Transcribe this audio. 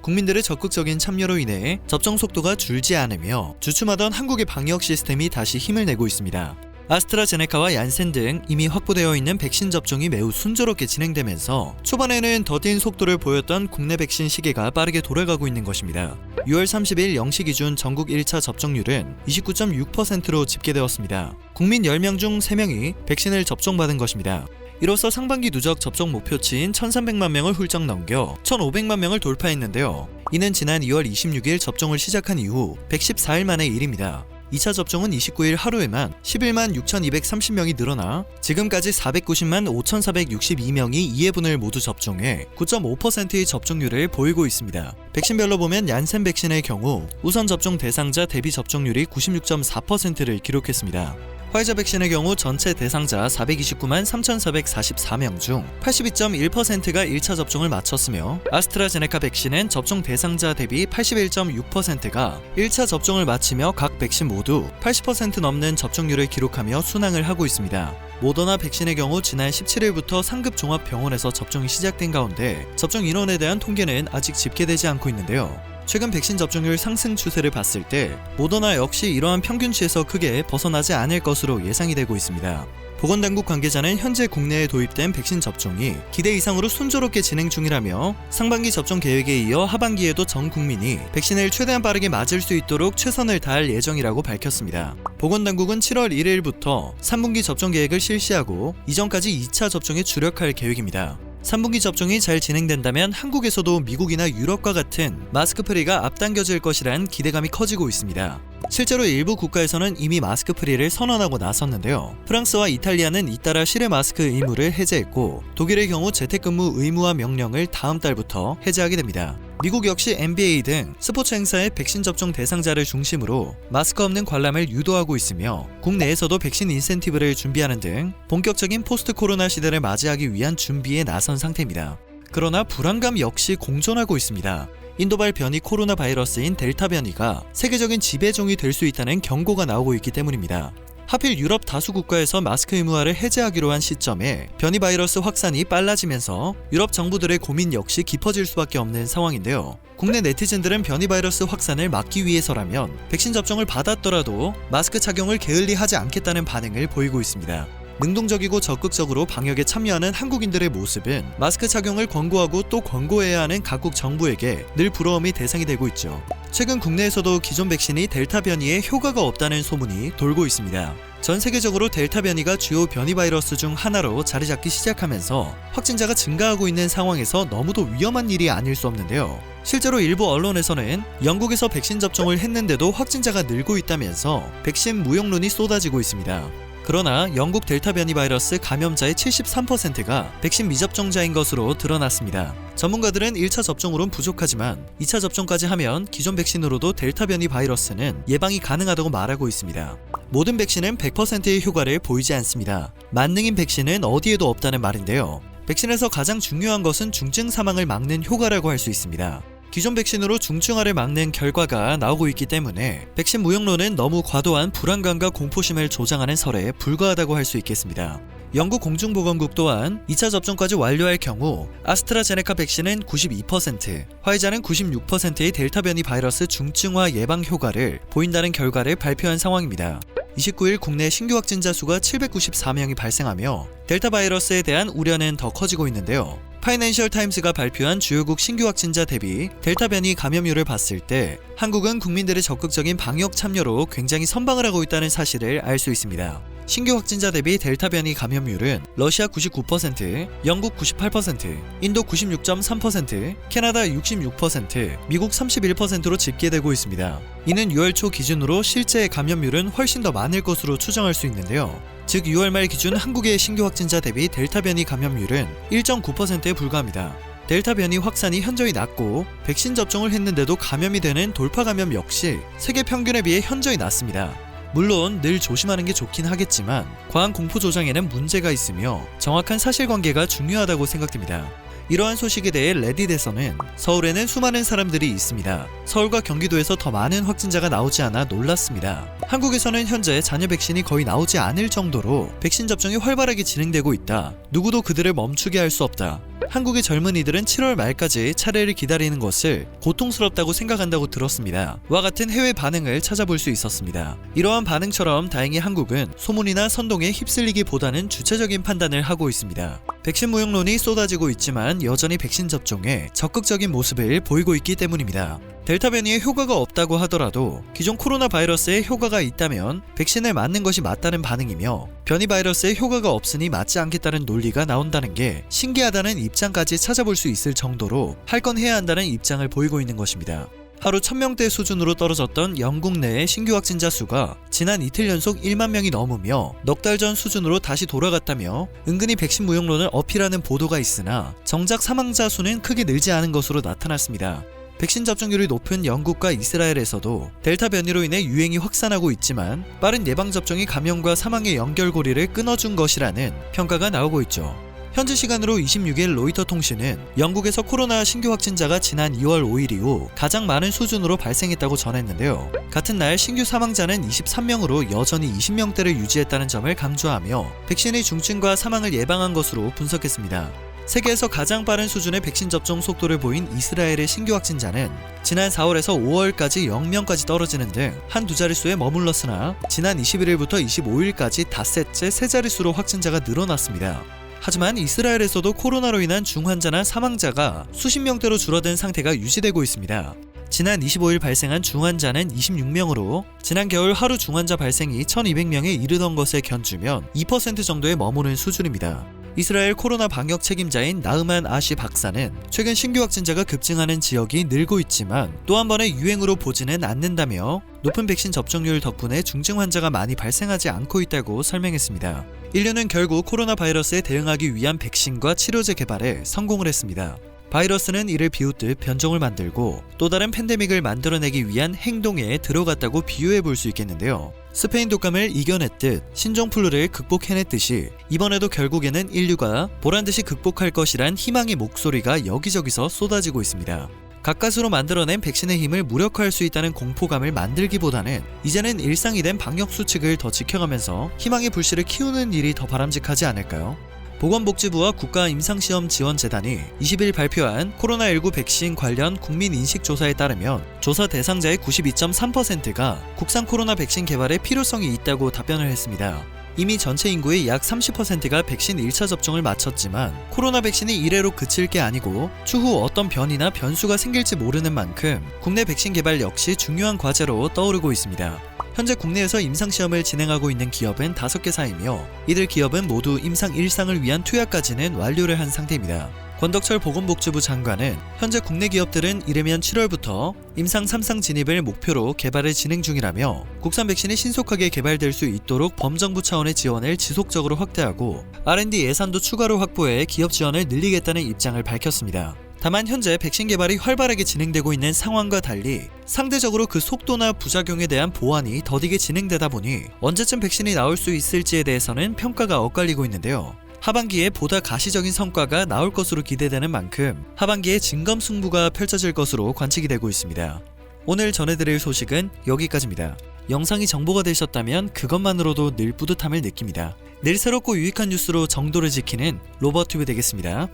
국민들의 적극적인 참여로 인해 접종 속도가 줄지 않으며 주춤하던 한국의 방역 시스템이 다시 힘을 내고 있습니다. 아스트라제네카와 얀센 등 이미 확보되어 있는 백신 접종이 매우 순조롭게 진행되면서 초반에는 더딘 속도를 보였던 국내 백신 시계가 빠르게 돌아가고 있는 것입니다. 6월 30일 0시 기준 전국 1차 접종률은 29.6%로 집계되었습니다. 국민 10명 중 3명이 백신을 접종받은 것입니다. 이로써 상반기 누적 접종 목표치인 1,300만 명을 훌쩍 넘겨 1,500만 명을 돌파했는데요. 이는 지난 2월 26일 접종을 시작한 이후 114일 만의 일입니다. 2차 접종은 29일 하루에만 11만 6,230명이 늘어나 지금까지 490만 5,462명이 2회분을 모두 접종해 9.5%의 접종률을 보이고 있습니다. 백신별로 보면 얀센 백신의 경우 우선 접종 대상자 대비 접종률이 96.4%를 기록했습니다. 화이자 백신의 경우 전체 대상자 429만 3,444명 중 82.1%가 1차 접종을 마쳤으며 아스트라제네카 백신은 접종 대상자 대비 81.6%가 1차 접종을 마치며 각 백신 모두 80% 넘는 접종률을 기록하며 순항을 하고 있습니다. 모더나 백신의 경우 지난 17일부터 상급 종합병원에서 접종이 시작된 가운데 접종 인원에 대한 통계는 아직 집계되지 않고 있는데요. 최근 백신 접종률 상승 추세를 봤을 때 모더나 역시 이러한 평균치에서 크게 벗어나지 않을 것으로 예상이 되고 있습니다. 보건당국 관계자는 현재 국내에 도입된 백신 접종이 기대 이상으로 순조롭게 진행 중이라며 상반기 접종 계획에 이어 하반기에도 전 국민이 백신을 최대한 빠르게 맞을 수 있도록 최선을 다할 예정이라고 밝혔습니다. 보건당국은 7월 1일부터 3분기 접종 계획을 실시하고 이전까지 2차 접종에 주력할 계획입니다. 3분기 접종이 잘 진행된다면 한국에서도 미국이나 유럽과 같은 마스크 프리가 앞당겨질 것이란 기대감이 커지고 있습니다. 실제로 일부 국가에서는 이미 마스크 프리를 선언하고 나섰는데요. 프랑스와 이탈리아는 잇따라 실외 마스크 의무를 해제했고 독일의 경우 재택근무 의무화 명령을 다음 달부터 해제하게 됩니다. 미국 역시 NBA 등 스포츠 행사의 백신 접종 대상자를 중심으로 마스크 없는 관람을 유도하고 있으며 국내에서도 백신 인센티브를 준비하는 등 본격적인 포스트 코로나 시대를 맞이하기 위한 준비에 나선 상태입니다. 그러나 불안감 역시 공존하고 있습니다. 인도발 변이 코로나 바이러스인 델타 변이가 세계적인 지배종이 될 수 있다는 경고가 나오고 있기 때문입니다. 하필 유럽 다수 국가에서 마스크 의무화를 해제하기로 한 시점에 변이 바이러스 확산이 빨라지면서 유럽 정부들의 고민 역시 깊어질 수밖에 없는 상황인데요. 국내 네티즌들은 변이 바이러스 확산을 막기 위해서라면 백신 접종을 받았더라도 마스크 착용을 게을리하지 않겠다는 반응을 보이고 있습니다. 능동적이고 적극적으로 방역에 참여하는 한국인들의 모습은 마스크 착용을 권고하고 또 권고해야 하는 각국 정부에게 늘 부러움이 대상이 되고 있죠. 최근 국내에서도 기존 백신이 델타 변이에 효과가 없다는 소문이 돌고 있습니다. 전 세계적으로 델타 변이가 주요 변이 바이러스 중 하나로 자리 잡기 시작하면서 확진자가 증가하고 있는 상황에서 너무도 위험한 일이 아닐 수 없는데요. 실제로 일부 언론에서는 영국에서 백신 접종을 했는데도 확진자가 늘고 있다면서 백신 무용론이 쏟아지고 있습니다. 그러나 영국 델타 변이 바이러스 감염자의 73%가 백신 미접종자인 것으로 드러났습니다. 전문가들은 1차 접종으론 부족하지만 2차 접종까지 하면 기존 백신으로도 델타 변이 바이러스는 예방이 가능하다고 말하고 있습니다. 모든 백신은 100%의 효과를 보이지 않습니다. 만능인 백신은 어디에도 없다는 말인데요. 백신에서 가장 중요한 것은 중증 사망을 막는 효과라고 할 수 있습니다. 기존 백신으로 중증화를 막는 결과가 나오고 있기 때문에 백신 무용론은 너무 과도한 불안감과 공포심을 조장하는 설에 불과하다고 할 수 있겠습니다. 영국 공중보건국 또한 2차 접종까지 완료할 경우 아스트라제네카 백신은 92%, 화이자는 96%의 델타 변이 바이러스 중증화 예방 효과를 보인다는 결과를 발표한 상황입니다. 29일 국내 신규 확진자 수가 794명이 발생하며 델타 바이러스에 대한 우려는 더 커지고 있는데요. 파이낸셜 타임스가 발표한 주요국 신규 확진자 대비 델타 변이 감염률을 봤을 때 한국은 국민들의 적극적인 방역 참여로 굉장히 선방을 하고 있다는 사실을 알 수 있습니다. 신규 확진자 대비 델타 변이 감염률은 러시아 99%, 영국 98%, 인도 96.3%, 캐나다 66%, 미국 31%로 집계되고 있습니다. 이는 6월 초 기준으로 실제 감염률은 훨씬 더 많을 것으로 추정할 수 있는데요. 즉 6월 말 기준 한국의 신규 확진자 대비 델타 변이 감염률은 1.9%에 불과합니다. 델타 변이 확산이 현저히 낮고 백신 접종을 했는데도 감염이 되는 돌파 감염 역시 세계 평균에 비해 현저히 낮습니다. 물론 늘 조심하는 게 좋긴 하겠지만 과한 공포 조장에는 문제가 있으며 정확한 사실관계가 중요하다고 생각됩니다. 이러한 소식에 대해 레딧에서는 서울에는 수많은 사람들이 있습니다. 서울과 경기도에서 더 많은 확진자가 나오지 않아 놀랐습니다. 한국에서는 현재 잔여 백신이 거의 나오지 않을 정도로 백신 접종이 활발하게 진행되고 있다. 누구도 그들을 멈추게 할 수 없다. 한국의 젊은이들은 7월 말까지 차례를 기다리는 것을 고통스럽다고 생각한다고 들었습니다. 와 같은 해외 반응을 찾아볼 수 있었습니다. 이러한 반응처럼 다행히 한국은 소문이나 선동에 휩쓸리기보다는 주체적인 판단을 하고 있습니다. 백신 무용론이 쏟아지고 있지만 여전히 백신 접종에 적극적인 모습을 보이고 있기 때문입니다. 델타 변이에 효과가 없다고 하더라도 기존 코로나 바이러스에 효과가 있다면 백신을 맞는 것이 맞다는 반응이며 변이 바이러스에 효과가 없으니 맞지 않겠다는 논리가 나온다는 게 신기하다는 입장까지 찾아볼 수 있을 정도로 할 건 해야 한다는 입장을 보이고 있는 것입니다. 하루 1000명대 수준으로 떨어졌던 영국 내의 신규 확진자 수가 지난 이틀 연속 1만 명이 넘으며 넉 달 전 수준으로 다시 돌아갔다며 은근히 백신 무용론을 어필하는 보도가 있으나 정작 사망자 수는 크게 늘지 않은 것으로 나타났습니다. 백신 접종률이 높은 영국과 이스라엘에서도 델타 변이로 인해 유행이 확산하고 있지만 빠른 예방접종이 감염과 사망의 연결고리를 끊어준 것이라는 평가가 나오고 있죠. 현지 시간으로 26일 로이터 통신은 영국에서 코로나 신규 확진자가 지난 2월 5일 이후 가장 많은 수준으로 발생했다고 전했는데요. 같은 날 신규 사망자는 23명으로 여전히 20명대를 유지했다는 점을 강조하며 백신의 중증과 사망을 예방한 것으로 분석했습니다. 세계에서 가장 빠른 수준의 백신 접종 속도를 보인 이스라엘의 신규 확진자는 지난 4월에서 5월까지 0명까지 떨어지는 등 한두 자릿수에 머물렀으나 지난 21일부터 25일까지 닷새째 세 자릿수로 확진자가 늘어났습니다. 하지만 이스라엘에서도 코로나로 인한 중환자나 사망자가 수십 명대로 줄어든 상태가 유지되고 있습니다. 지난 25일 발생한 중환자는 26명으로 지난 겨울 하루 중환자 발생이 1200명에 이르던 것에 견주면 2% 정도에 머무는 수준입니다. 이스라엘 코로나 방역 책임자인 나흐만 아시 박사는 최근 신규 확진자가 급증하는 지역이 늘고 있지만 또 한 번의 유행으로 보지는 않는다며 높은 백신 접종률 덕분에 중증 환자가 많이 발생하지 않고 있다고 설명했습니다. 인류는 결국 코로나 바이러스에 대응하기 위한 백신과 치료제 개발에 성공을 했습니다. 바이러스는 이를 비웃듯 변종을 만들고 또 다른 팬데믹을 만들어내기 위한 행동에 들어갔다고 비유해 볼 수 있겠는데요. 스페인 독감을 이겨냈듯 신종플루를 극복해냈듯이 이번에도 결국에는 인류가 보란듯이 극복할 것이란 희망의 목소리가 여기저기서 쏟아지고 있습니다. 가까스로 만들어낸 백신의 힘을 무력화할 수 있다는 공포감을 만들기보다는 이제는 일상이 된 방역 수칙을 더 지켜가면서 희망의 불씨를 키우는 일이 더 바람직하지 않을까요? 보건복지부와 국가임상시험지원재단이 20일 발표한 코로나19 백신 관련 국민인식조사에 따르면 조사 대상자의 92.3%가 국산 코로나 백신 개발에 필요성이 있다고 답변을 했습니다. 이미 전체 인구의 약 30%가 백신 1차 접종을 마쳤지만 코로나 백신이 이래로 그칠 게 아니고 추후 어떤 변이나 변수가 생길지 모르는 만큼 국내 백신 개발 역시 중요한 과제로 떠오르고 있습니다. 현재 국내에서 임상시험을 진행하고 있는 기업은 5개사이며 이들 기업은 모두 임상 1상을 위한 투약까지는 완료를 한 상태입니다. 권덕철 보건복지부 장관은 현재 국내 기업들은 이르면 7월부터 임상 3상 진입을 목표로 개발을 진행 중이라며 국산 백신이 신속하게 개발될 수 있도록 범정부 차원의 지원을 지속적으로 확대하고 R&D 예산도 추가로 확보해 기업 지원을 늘리겠다는 입장을 밝혔습니다. 다만 현재 백신 개발이 활발하게 진행되고 있는 상황과 달리 상대적으로 그 속도나 부작용에 대한 보완이 더디게 진행되다 보니 언제쯤 백신이 나올 수 있을지에 대해서는 평가가 엇갈리고 있는데요. 하반기에 보다 가시적인 성과가 나올 것으로 기대되는 만큼 하반기에 진검승부가 펼쳐질 것으로 관측이 되고 있습니다. 오늘 전해드릴 소식은 여기까지입니다. 영상이 정보가 되셨다면 그것만으로도 늘 뿌듯함을 느낍니다. 늘 새롭고 유익한 뉴스로 정도를 지키는 로버튜브 되겠습니다.